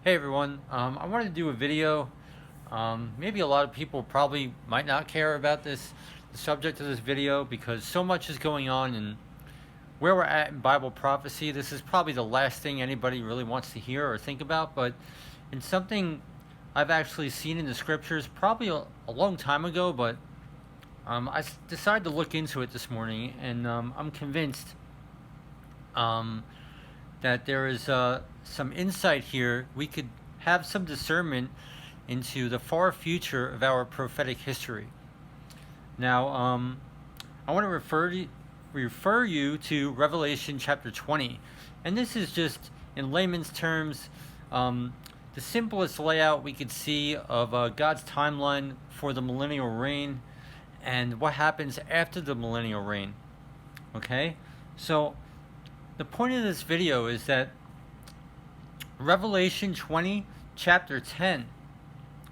Hey everyone, I wanted to do a video. Maybe a lot of people probably might not care about the subject of this video, because so much is going on and where we're at in Bible prophecy. This is probably the last thing anybody really wants to hear or think about, but in something I've actually seen in the scriptures probably a long time ago, but decided to look into it this morning, and I'm convinced that there is some insight here. We could have some discernment into the far future of our prophetic history. Now, I want to refer you to Revelation chapter 20, and this is just, in layman's terms, the simplest layout we could see of God's timeline for the millennial reign and what happens after the millennial reign. Okay, so the point of this video is that Revelation 20, chapter 10,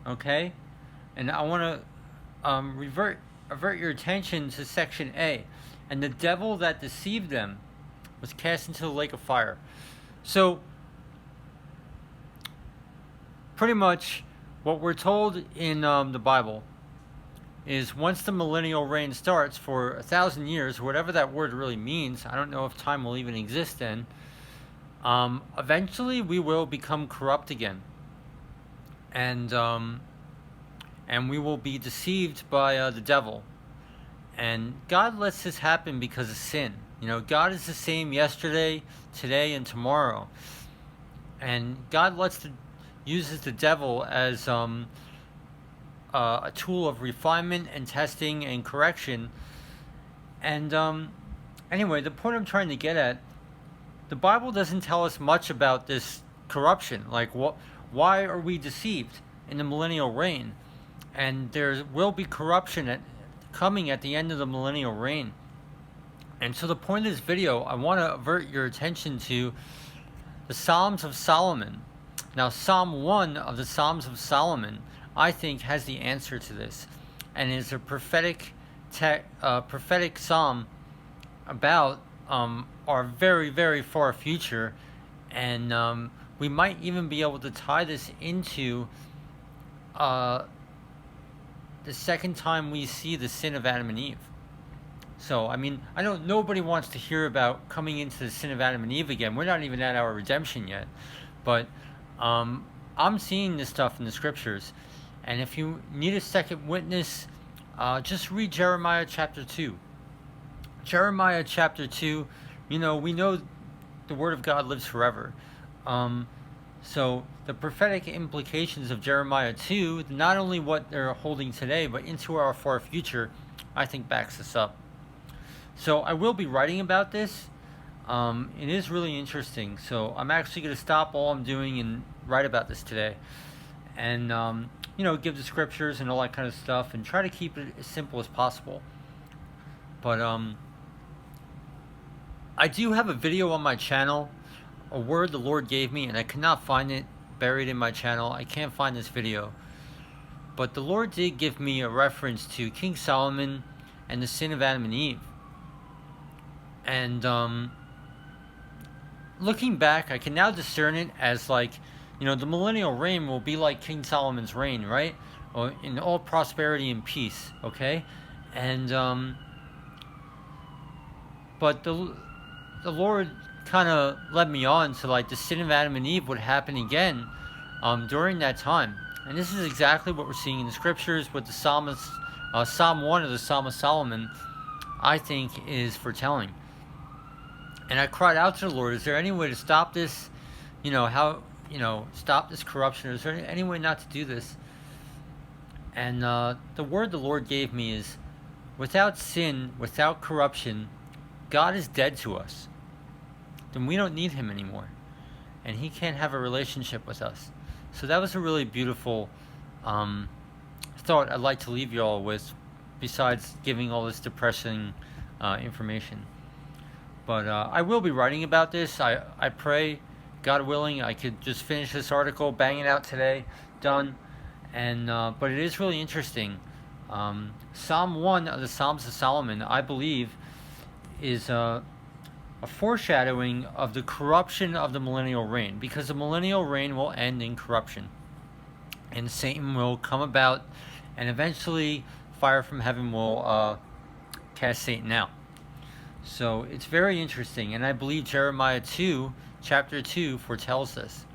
okay? And I want to avert your attention to section A. And the devil that deceived them was cast into the lake of fire. So, pretty much what we're told in the Bible is once the millennial reign starts for 1,000 years, whatever that word really means, I don't know if time will even exist then, eventually we will become corrupt again. And we will be deceived by the devil. And God lets this happen because of sin. You know, God is the same yesterday, today, and tomorrow. And God uses the devil as a tool of refinement and testing and correction. And anyway, the point I'm trying to get at, the Bible doesn't tell us much about this corruption. Like, why are we deceived in the millennial reign? And there will be corruption coming at the end of the millennial reign. And so the point of this video, I want to avert your attention to the Psalms of Solomon. Now, Psalm 1 of the Psalms of Solomon, I think, has the answer to this, and is a prophetic psalm about our very, very far future, and we might even be able to tie this into the second time we see the sin of Adam and Eve. So, I mean, I know nobody wants to hear about coming into the sin of Adam and Eve again. We're not even at our redemption yet, but I'm seeing this stuff in the scriptures. And if you need a second witness, just read Jeremiah chapter 2. Jeremiah chapter 2, you know, we know the Word of God lives forever. So the prophetic implications of Jeremiah 2, not only what they're holding today, but into our far future, I think backs this up. So I will be writing about this. It is really interesting. So I'm actually going to stop all I'm doing and write about this today. And you know, give the scriptures and all that kind of stuff, and try to keep it as simple as possible. But I do have a video on my channel, a word the Lord gave me, and I cannot find it buried in my channel. I can't find this video. But the Lord did give me a reference to King Solomon and the sin of Adam and Eve. And looking back, I can now discern it as, like, you know, the millennial reign will be like King Solomon's reign, right? Or in all prosperity and peace, okay? And but the Lord kind of led me on to, like, the sin of Adam and Eve would happen again during that time. And this is exactly what we're seeing in the scriptures with the psalmist. Psalm 1 of the Psalm of Solomon, I think, is foretelling. And I cried out to the Lord, is there any way to stop this? You know, stop this corruption? Is there any way not to do this? And the word the Lord gave me is, without sin, without corruption, God is dead to us. Then we don't need him anymore. And he can't have a relationship with us. So that was a really beautiful thought I'd like to leave you all with, besides giving all this depressing information. But I will be writing about this. I pray, God willing, I could just finish this article, bang it out today, done. And but it is really interesting. Psalm 1 of the Psalms of Solomon, I believe, is a foreshadowing of the corruption of the millennial reign, because the millennial reign will end in corruption, and Satan will come about, and eventually fire from heaven will cast Satan out. So it's very interesting, and I believe Jeremiah 2, chapter 2, foretells this.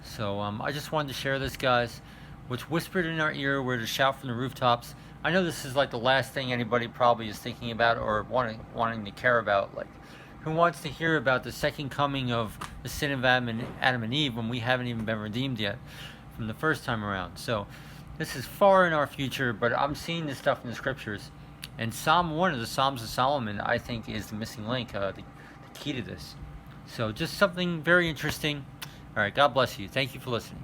So I just wanted to share this, guys. What's whispered in our ear, we're to shout from the rooftops. I know this is like the last thing anybody probably is thinking about or wanting to care about. Like, who wants to hear about the second coming of the sin of Adam and Eve when we haven't even been redeemed yet from the first time around? So this is far in our future, but I'm seeing this stuff in the scriptures. And Psalm 1 of the Psalms of Solomon, I think, is the missing link, the key to this. So just something very interesting. All right, God bless you. Thank you for listening.